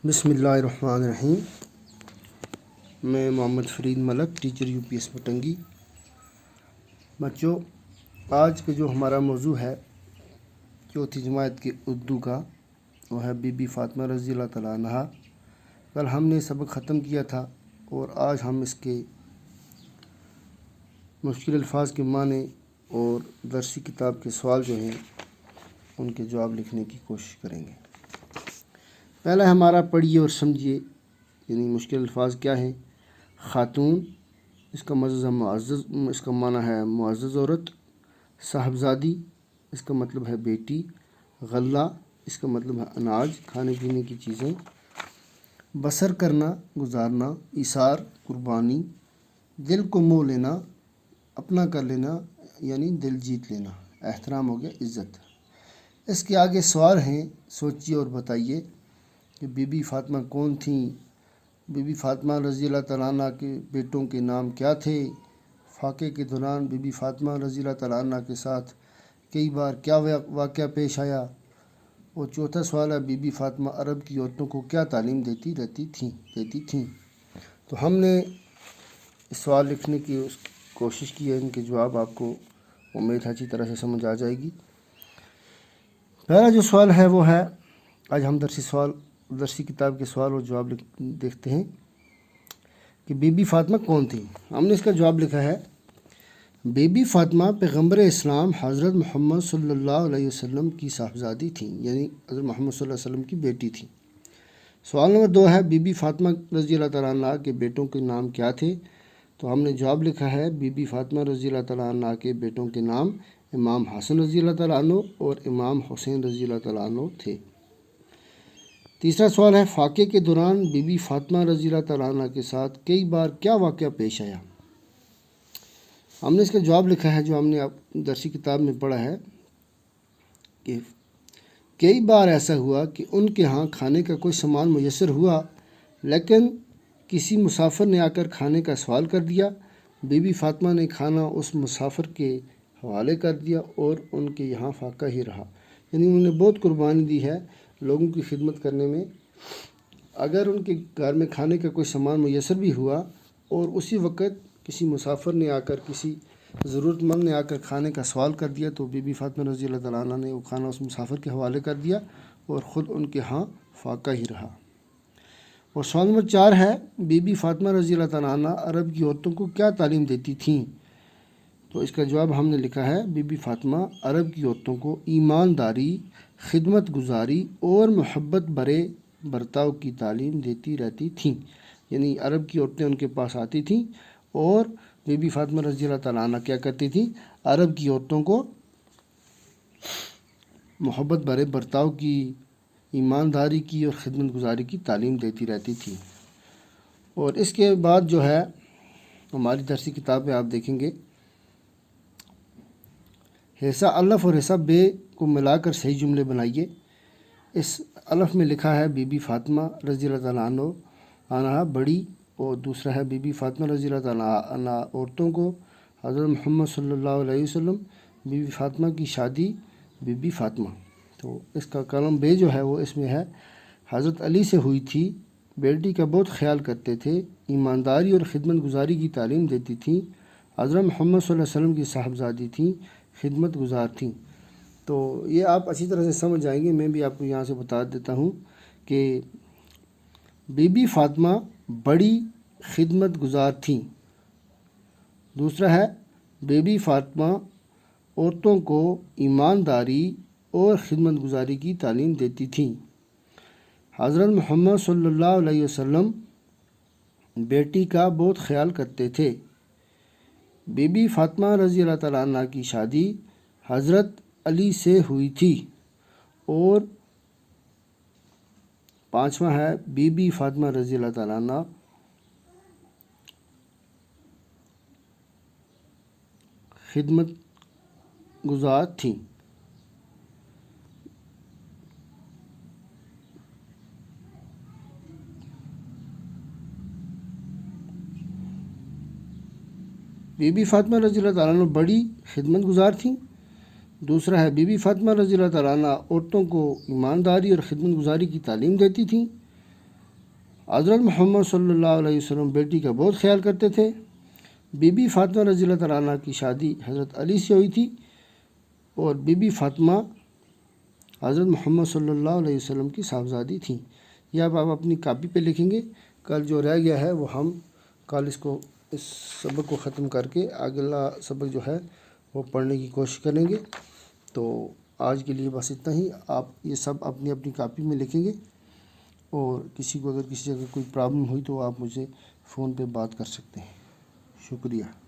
بسم اللہ الرحمن الرحیم۔ میں محمد فرید ملک، ٹیچر UPS بٹنگی۔ بچوں، آج کا جو ہمارا موضوع ہے چوتھی جماعت کے اردو کا، وہ ہے بی بی فاطمہ رضی اللہ تعالیٰ عنہا۔ کل ہم نے سبق ختم کیا تھا اور آج ہم اس کے مشکل الفاظ کے معنی اور درسی کتاب کے سوال جو ہیں ان کے جواب لکھنے کی کوشش کریں گے۔ پہلا ہمارا پڑھیے اور سمجھیے، یعنی مشکل الفاظ کیا ہیں۔ خاتون، اس کا معزز، اس کا معنی ہے معزز عورت۔ صاحبزادی، اس کا مطلب ہے بیٹی۔ غلہ، اس کا مطلب ہے اناج، کھانے پینے کی چیزیں۔ بسر کرنا، گزارنا۔ ایثار، قربانی۔ دل کو موہ لینا، اپنا کر لینا، یعنی دل جیت لینا۔ احترام ہو گیا عزت۔ اس کے آگے سوال ہیں، سوچیے اور بتائیے کہ بی بی فاطمہ کون تھیں؟ بی بی فاطمہ رضی اللہ تعالیٰ عنہ کے بیٹوں کے نام کیا تھے؟ فاقے کے دوران بی بی فاطمہ رضی اللہ تعالیٰ عنہ کے ساتھ کئی بار کیا واقعہ پیش آیا؟ اور چوتھا سوال ہے، بی بی فاطمہ عرب کی عورتوں کو کیا تعلیم دیتی تھیں؟ تو ہم نے اس سوال لکھنے کی کوشش کی ہے، ان کے جواب آپ کو امید ہے اچھی طرح سے سمجھ آ جائے گی۔ پہلا جو سوال ہے وہ ہے، آج ہم درسی کتاب کے سوال اور جواب دیکھتے ہیں کہ بی بی فاطمہ کون تھی۔ ہم نے اس کا جواب لکھا ہے، بی بی فاطمہ پیغمبر اسلام حضرت محمد صلی اللہ علیہ وسلم کی صاحبزادی تھیں، یعنی حضرت محمد صلی اللہ علیہ وسلم کی بیٹی تھیں۔ سوال نمبر 2 ہے، بی بی فاطمہ رضی اللہ تعالیٰ عنہ کے بیٹوں کے نام کیا تھے؟ تو ہم نے جواب لکھا ہے، بی بی فاطمہ رضی اللہ تعالیٰ عنہ کے بیٹوں کے نام امام حسن رضی اللہ تعالیٰ عنہ اور امام حسین رضی اللہ تعالیٰ عنہ تھے۔ تیسرا سوال ہے، فاقے کے دوران بی بی فاطمہ رضی اللہ تعالیٰ عنہ کے ساتھ کئی بار کیا واقعہ پیش آیا؟ ہم نے اس کا جواب لکھا ہے، جو ہم نے درسی کتاب میں پڑھا ہے کہ کئی بار ایسا ہوا کہ ان کے ہاں کھانے کا کوئی سامان میسر ہوا، لیکن کسی مسافر نے آ کر کھانے کا سوال کر دیا۔ بی بی فاطمہ نے کھانا اس مسافر کے حوالے کر دیا اور ان کے یہاں فاقہ ہی رہا، یعنی انہوں نے بہت قربانی دی ہے لوگوں کی خدمت کرنے میں۔ اگر ان کے گھر میں کھانے کا کوئی سامان میسر بھی ہوا اور اسی وقت کسی مسافر نے آ کر، کسی ضرورت مند نے آ کر کھانے کا سوال کر دیا، تو بی بی فاطمہ رضی اللہ تعالیٰ عنہ نے وہ کھانا اس مسافر کے حوالے کر دیا اور خود ان کے ہاں فاقہ ہی رہا۔ اور سوال نمبر 4 ہے، بی بی فاطمہ رضی اللہ تعالیٰ عنہ عرب کی عورتوں کو کیا تعلیم دیتی تھیں؟ تو اس کا جواب ہم نے لکھا ہے، بی بی فاطمہ عرب کی عورتوں کو ایمانداری، خدمت گزاری اور محبت برے برتاؤ کی تعلیم دیتی رہتی تھیں، یعنی عرب کی عورتیں ان کے پاس آتی تھیں اور بی بی فاطمہ رضی اللہ تعالیٰ عنہ کیا کرتی تھیں؟ عرب کی عورتوں کو محبت برے برتاؤ کی، ایمانداری کی اور خدمت گزاری کی تعلیم دیتی رہتی تھی۔ اور اس کے بعد جو ہے ہماری درسی کتاب میں آپ دیکھیں گے، حصہ الف اور حصہ بے کو ملا کر صحیح جملے بنائیے۔ اس الف میں لکھا ہے، بی بی فاطمہ رضی اللہ تعالیٰ عنہ بڑی، اور دوسرا ہے، بی بی فاطمہ رضی اللہ تعالیٰ عنہ عورتوں کو حضرت محمد صلی اللہ علیہ وسلم۔ بی بی فاطمہ کی شادی بی بی فاطمہ، تو اس کا کالم بے جو ہے وہ اس میں ہے، حضرت علی سے ہوئی تھی، بیٹی کا بہت خیال کرتے تھے، ایمانداری اور خدمت گزاری کی تعلیم دیتی تھیں، حضرت محمد صلی اللہ علیہ وسلم کی صاحبزادی تھیں، خدمت گزار تھیں۔ تو یہ آپ اچھی طرح سے سمجھ جائیں گے۔ میں بھی آپ کو یہاں سے بتا دیتا ہوں کہ بی بی فاطمہ بڑی خدمت گزار تھیں۔ دوسرا ہے، بی بی فاطمہ عورتوں کو ایمانداری اور خدمت گزاری کی تعلیم دیتی تھیں۔ حضرت محمد صلی اللہ علیہ وسلم بیٹی کا بہت خیال کرتے تھے۔ بی بی فاطمہ رضی اللہ تعالیٰ عنہ کی شادی حضرت علی سے ہوئی تھی۔ اور پانچواں ہے، بی بی فاطمہ رضی اللہ تعالیٰ عنہ خدمت گزار تھیں۔ بی بی فاطمہ رضی اللہ تعالیٰ عنہ بڑی خدمت گزار تھیں۔ دوسرا ہے، بی بی فاطمہ رضی اللہ تعالیٰ عنہ عورتوں کو ایمانداری اور خدمت گزاری کی تعلیم دیتی تھیں۔ حضرت محمد صلی اللہ علیہ وسلم بیٹی کا بہت خیال کرتے تھے۔ بی بی فاطمہ رضی اللہ تعالیٰ عنہ کی شادی حضرت علی سے ہوئی تھی، اور بی بی فاطمہ حضرت محمد صلی اللہ علیہ وسلم کی صاحبزادی تھیں۔ یہ اب آپ اپنی کاپی پہ لکھیں گے۔ کل جو رہ گیا ہے وہ ہم کل اس سبق کو ختم کر کے اگلا سبق جو ہے وہ پڑھنے کی کوشش کریں گے۔ تو آج کے لیے بس اتنا ہی۔ آپ یہ سب اپنی اپنی کاپی میں لکھیں گے، اور کسی کو اگر کسی جگہ کوئی پرابلم ہوئی تو آپ مجھے فون پہ بات کر سکتے ہیں۔ شکریہ۔